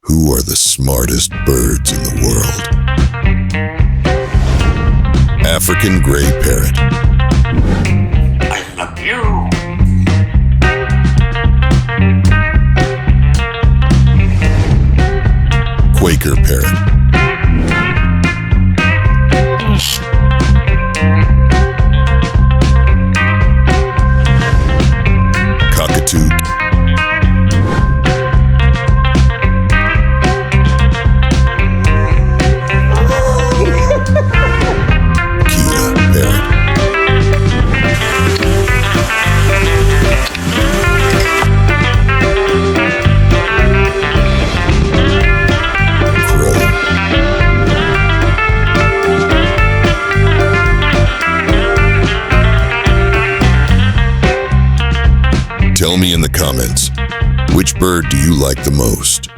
Who are the smartest birds in the world? African gray parrot. I love you. Quaker parrot. Cockatoo. Parrot. Crow. Tell me in the comments, which bird do you like the most?